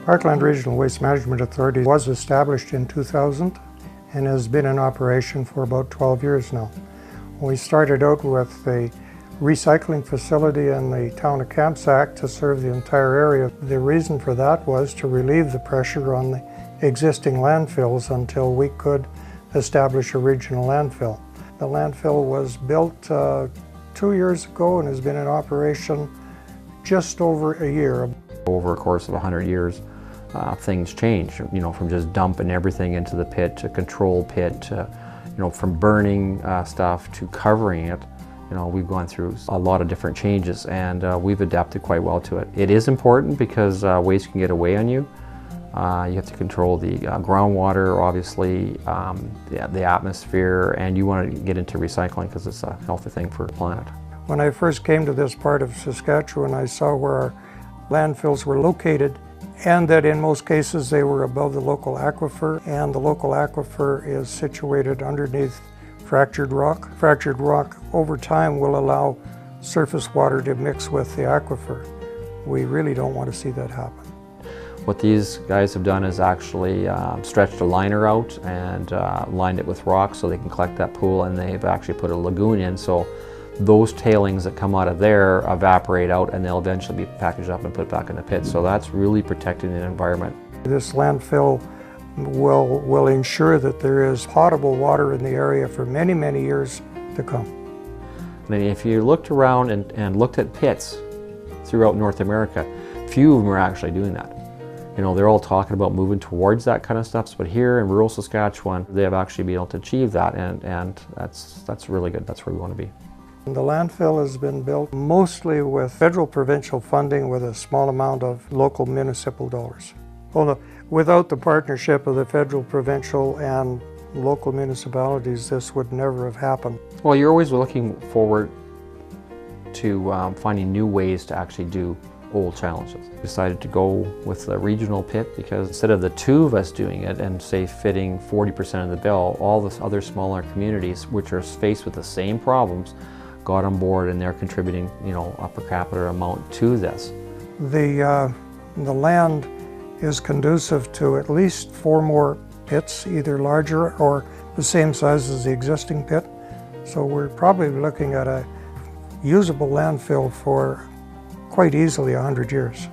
Parkland Regional Waste Management Authority was established in 2000 and has been in operation for about 12 years now. We started out with a recycling facility in the town of Kamsack to serve the entire area. The reason for that was to relieve the pressure on the existing landfills until we could establish a regional landfill. The landfill was built 2 years ago and has been in operation just over a year. Over a course of 100 years, things change, from just dumping everything into the pit to control pit to, from burning stuff to covering it. We've gone through a lot of different changes and we've adapted quite well to it. It is important because waste can get away on you. You have to control the groundwater, obviously, the atmosphere, and you want to get into recycling because it's a healthy thing for the planet. When I first came to this part of Saskatchewan, I saw where our landfills were located and that in most cases they were above the local aquifer, and the local aquifer is situated underneath fractured rock. Fractured rock over time will allow surface water to mix with the aquifer. We really don't want to see that happen. What these guys have done is actually stretched a liner out and lined it with rock so they can collect that pool, and they've actually put a lagoon in, so those tailings that come out of there evaporate out and they'll eventually be packaged up and put back in the pit. So that's really protecting the environment. This landfill will ensure that there is potable water in the area for many, many years to come. I mean, if you looked around and looked at pits throughout North America, few of them are actually doing that. They're all talking about moving towards that kind of stuff, but here in rural Saskatchewan, they have actually been able to achieve that, and that's really good. That's where we want to be. The landfill has been built mostly with federal provincial funding with a small amount of local municipal dollars. Well, without the partnership of the federal, provincial, and local municipalities, this would never have happened. Well, you're always looking forward to finding new ways to actually do old challenges. We decided to go with the regional pit because instead of the two of us doing it and say fitting 40% of the bill, all the other smaller communities which are faced with the same problems got on board, and they're contributing, a per capita amount to this. The land is conducive to at least 4 more pits, either larger or the same size as the existing pit. So we're probably looking at a usable landfill for quite easily 100 years.